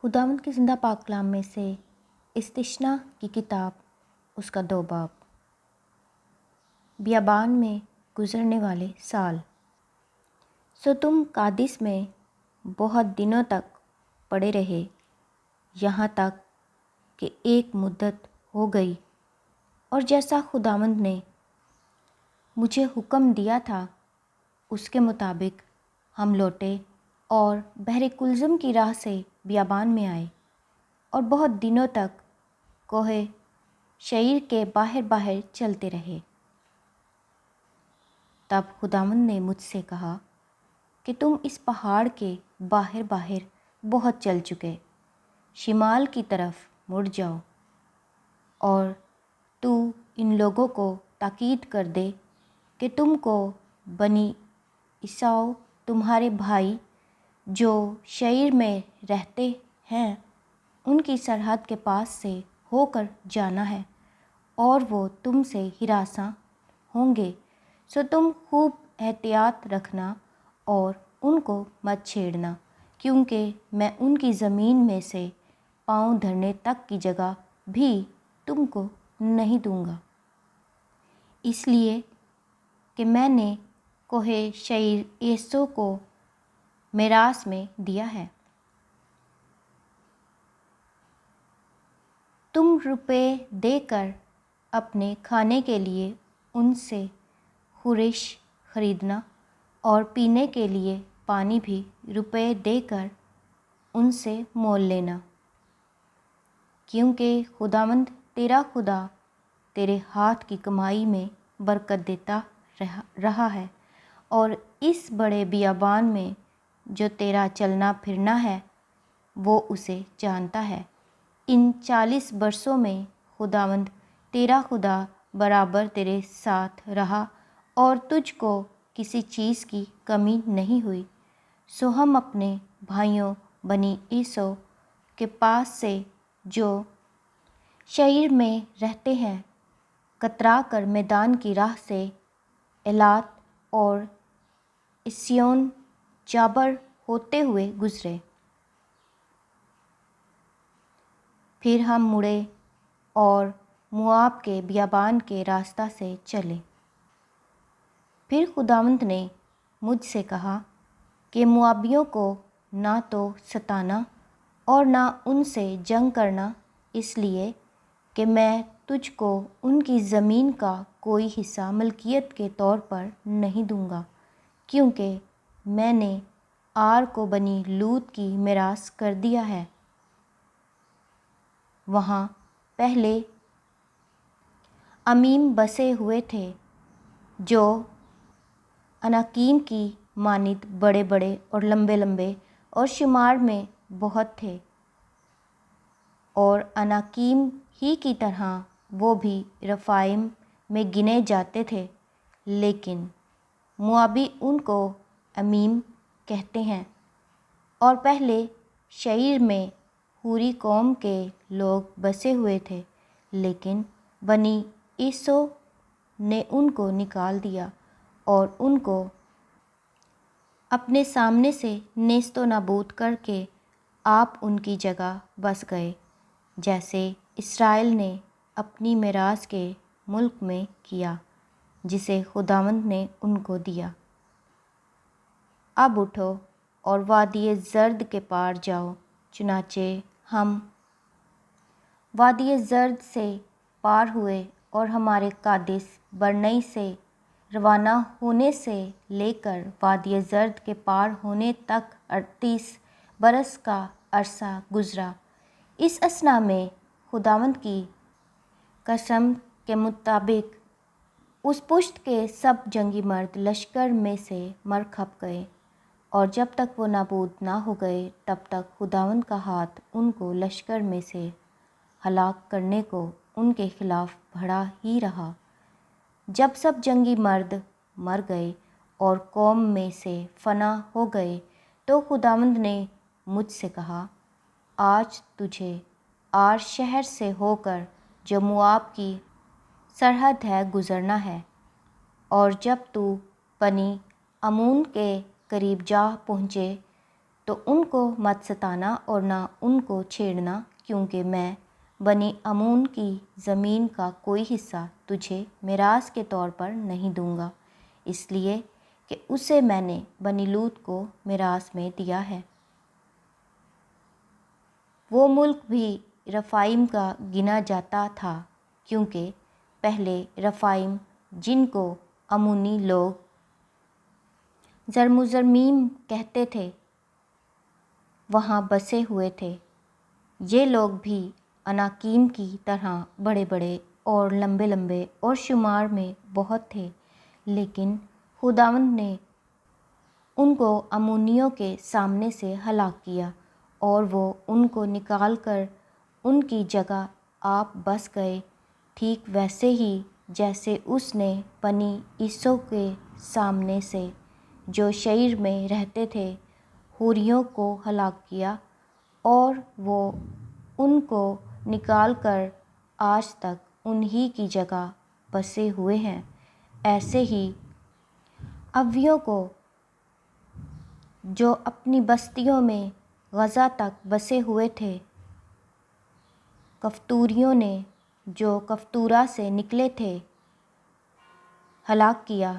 خداوند کی زندہ پاک کلام میں سے استثنا کی کتاب، اس کا 2 باب۔ بیابان میں گزرنے والے سال۔ سو تم قادس میں بہت دنوں تک پڑے رہے، یہاں تک کہ ایک مدت ہو گئی، اور جیسا خداوند نے مجھے حکم دیا تھا اس کے مطابق ہم لوٹے اور بحر کلزم کی راہ سے بیابان میں آئے، اور بہت دنوں تک کوہ شعیر کے باہر چلتے رہے۔ تب خداوند نے مجھ سے کہا کہ تم اس پہاڑ کے باہر بہت چل چکے، شمال کی طرف مڑ جاؤ، اور تو ان لوگوں کو تاکید کر دے کہ تم کو بنی عیساؤ تمہارے بھائی جو شعیر میں رہتے ہیں ان کی سرحد کے پاس سے ہو کر جانا ہے، اور وہ تم سے ہراساں ہوں گے، سو تم خوب احتیاط رکھنا اور ان کو مت چھیڑنا، کیونکہ میں ان کی زمین میں سے پاؤں دھرنے تک کی جگہ بھی تم کو نہیں دوں گا، اس لیے کہ میں نے کوہ شعیر عیسو کو میراث میں دیا ہے۔ تم روپے دے کر اپنے کھانے کے لیے ان سے خورش خریدنا، اور پینے کے لیے پانی بھی روپے دے کر ان سے مول لینا، کیونکہ خداوند تیرا خدا تیرے ہاتھ کی کمائی میں برکت دیتا رہا ہے، اور اس بڑے بیابان میں جو تیرا چلنا پھرنا ہے وہ اسے جانتا ہے۔ ان 40 برسوں میں خداوند تیرا خدا برابر تیرے ساتھ رہا، اور تجھ کو کسی چیز کی کمی نہیں ہوئی۔ سو ہم اپنے بھائیوں بنی عیسو کے پاس سے جو شعیر میں رہتے ہیں کترا کر میدان کی راہ سے ایلات اور اسیون جابر ہوتے ہوئے گزرے۔ پھر ہم مڑے اور موآب کے بیابان کے راستہ سے چلے۔ پھر خداوند نے مجھ سے کہا کہ موآبیوں کو نہ تو ستانا اور نہ ان سے جنگ کرنا، اس لیے کہ میں تجھ کو ان کی زمین کا کوئی حصہ ملکیت کے طور پر نہیں دوں گا، کیونکہ میں نے آر کو بنی لوط کی میراث کر دیا ہے۔ وہاں پہلے امیم بسے ہوئے تھے جو عناقین کی مانند بڑے اور لمبے اور شمار میں بہت تھے، اور عناقیم ہی کی طرح وہ بھی رفائم میں گنے جاتے تھے، لیکن موآبی ان کو امیم کہتے ہیں۔ اور پہلے شعیر میں حوری قوم کے لوگ بسے ہوئے تھے، لیکن بنی عیسو نے ان کو نکال دیا اور ان کو اپنے سامنے سے نیست و نابود کر کے آپ ان کی جگہ بس گئے، جیسے اسرائیل نے اپنی میراث کے ملک میں کیا جسے خداوند نے ان کو دیا۔ اب اٹھو اور وادی زرد کے پار جاؤ۔ چنانچہ ہم وادی زرد سے پار ہوئے، اور ہمارے قادس برنئی سے روانہ ہونے سے لے کر وادی زرد کے پار ہونے تک 38 برس کا عرصہ گزرا۔ اس اثنا میں خداوند کی قسم کے مطابق اس پشت کے سب جنگی مرد لشکر میں سے مر کھپ گئے، اور جب تک وہ نابود نہ ہو گئے تب تک خداوند کا ہاتھ ان کو لشکر میں سے ہلاک کرنے کو ان کے خلاف بڑھا ہی رہا۔ جب سب جنگی مرد مر گئے اور قوم میں سے فنا ہو گئے تو خداوند نے مجھ سے کہا، آج تجھے آر شہر سے ہو کر جو موآب کی سرحد ہے گزرنا ہے، اور جب تو بنی عمون کے قریب جا پہنچے تو ان کو مت ستانا اور نہ ان کو چھیڑنا، کیونکہ میں بنی امون کی زمین کا کوئی حصہ تجھے میراث کے طور پر نہیں دوں گا، اس لیے کہ اسے میں نے بنی لوط کو میراث میں دیا ہے۔ وہ ملک بھی رفائیم کا گنا جاتا تھا، کیونکہ پہلے رفائیم، جن کو امونی لوگ زرمزرمیم کہتے تھے، وہاں بسے ہوئے تھے۔ یہ لوگ بھی عناکیم کی طرح بڑے بڑے اور لمبے لمبے اور شمار میں بہت تھے، لیکن خداوند نے ان کو امونیوں کے سامنے سے ہلاک کیا، اور وہ ان کو نکال کر ان کی جگہ آپ بس گئے، ٹھیک ویسے ہی جیسے اس نے بنی عیسو کے سامنے سے جو شعیر میں رہتے تھے حوریوں کو ہلاک کیا، اور وہ ان کو نکال کر آج تک انہی کی جگہ بسے ہوئے ہیں۔ ایسے ہی اویوں کو جو اپنی بستیوں میں غزہ تک بسے ہوئے تھے، کفتوریوں نے جو کفتورا سے نکلے تھے ہلاک کیا،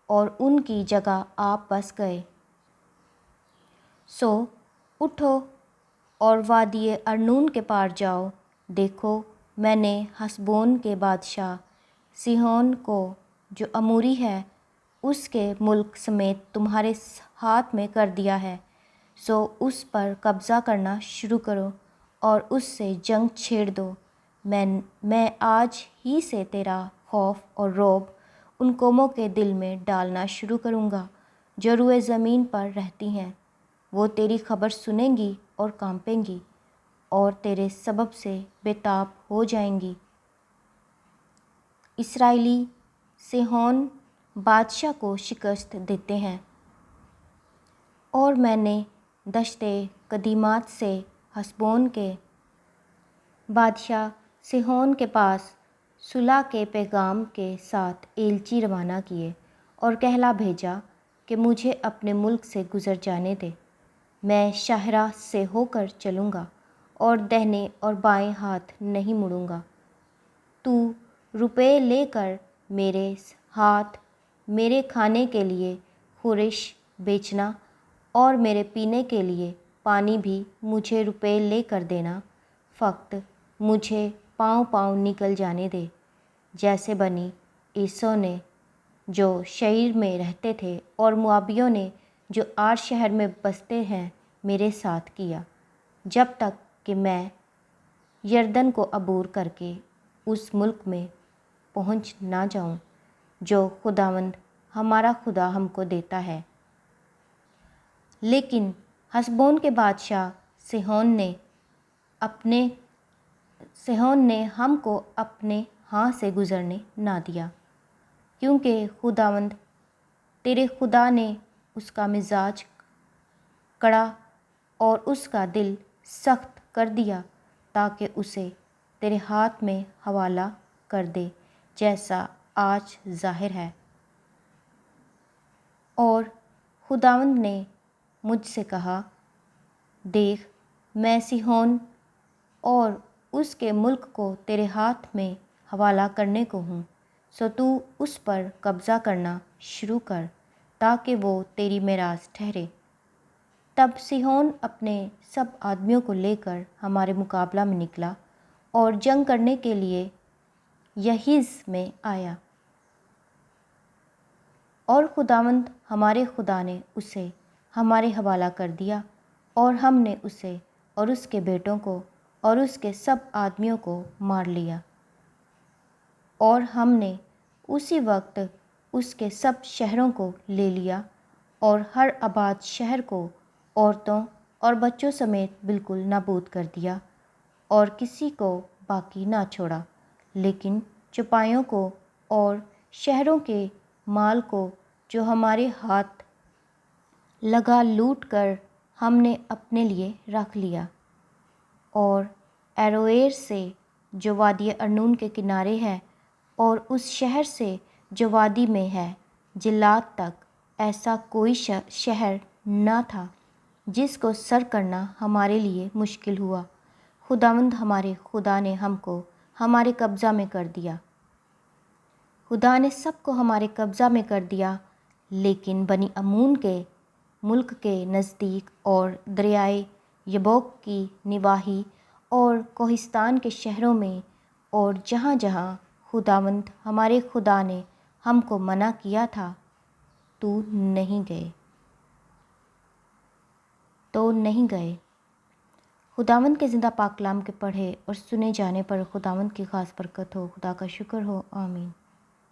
اور ان کی جگہ آپ بس گئے۔ سو اٹھو اور وادی ارنون کے پار جاؤ، دیکھو میں نے حسبون کے بادشاہ سیحون کو جو اموری ہے اس کے ملک سمیت تمہارے ہاتھ میں کر دیا ہے، سو اس پر قبضہ کرنا شروع کرو اور اس سے جنگ چھیڑ دو۔ میں آج ہی سے تیرا خوف اور رعب ان قوموں کے دل میں ڈالنا شروع کروں گا جو روئے زمین پر رہتی ہیں، وہ تیری خبر سنیں گی اور کانپیں گی اور تیرے سبب سے بے تاب ہو جائیں گی۔ اسرائیلی سیحون بادشاہ کو شکست دیتے ہیں، اور میں نے دشت قدیمات سے حسبون کے بادشاہ سیحون کے پاس صلح کے پیغام کے ساتھ ایلچی روانہ کیے اور کہلا بھیجا کہ مجھے اپنے ملک سے گزر جانے دے، میں شاہراہ سے ہو کر چلوں گا اور دہنے اور بائیں ہاتھ نہیں مڑوں گا۔ تو روپے لے کر میرے ہاتھ میرے کھانے کے لیے خورش بیچنا اور میرے پینے کے لیے پانی بھی مجھے روپے لے کر دینا، فقط مجھے پاؤں پاؤں نکل جانے دے، جیسے بنی عیسو نے جو شعیر میں رہتے تھے اور موابیوں نے جو آر شہر میں بستے ہیں میرے ساتھ کیا، جب تک کہ میں یردن کو عبور کر کے اس ملک میں پہنچ نہ جاؤں جو خداوند ہمارا خدا ہم کو دیتا ہے۔ لیکن حسبون کے بادشاہ سیحون نے ہم کو اپنے ہاں سے گزرنے نہ دیا، کیونکہ خداوند تیرے خدا نے اس کا مزاج کڑا اور اس کا دل سخت کر دیا تاکہ اسے تیرے ہاتھ میں حوالہ کر دے، جیسا آج ظاہر ہے۔ اور خداوند نے مجھ سے کہا، دیکھ میں سیحون اور اس کے ملک کو تیرے ہاتھ میں حوالہ کرنے کو ہوں، سو تو اس پر قبضہ کرنا شروع کر تاکہ وہ تیری میراث ٹھہرے۔ تب سیحون اپنے سب آدمیوں کو لے کر ہمارے مقابلہ میں نکلا اور جنگ کرنے کے لیے یہیز میں آیا، اور خداوند ہمارے خدا نے اسے ہمارے حوالہ کر دیا، اور ہم نے اسے اور اس کے بیٹوں کو اور اس کے سب آدمیوں کو مار لیا، اور ہم نے اسی وقت اس کے سب شہروں کو لے لیا اور ہر آباد شہر کو عورتوں اور بچوں سمیت بالکل نابود کر دیا، اور کسی کو باقی نہ چھوڑا، لیکن چوپایوں کو اور شہروں کے مال کو جو ہمارے ہاتھ لگا لوٹ کر ہم نے اپنے لیے رکھ لیا، اور ایروئیر سے جو وادی ارنون کے کنارے ہے اور اس شہر سے جو وادی میں ہے جلاد تک ایسا کوئی شہر نہ تھا جس کو سر کرنا ہمارے لیے مشکل ہوا۔ خداوند ہمارے خدا نے ہم کو ہمارے قبضہ میں کر دیا۔ خدا نے سب کو ہمارے قبضہ میں کر دیا، لیکن بنی امون کے ملک کے نزدیک اور دریائے یبوک کی نواحی اور کوہستان کے شہروں میں اور جہاں جہاں خداوند ہمارے خدا نے ہم کو منع کیا تھا تو نہیں گئے۔ خداوند کے زندہ پاک کلام کے پڑھے اور سنے جانے پر خداوند کی خاص برکت ہو۔ خدا کا شکر ہو، آمین۔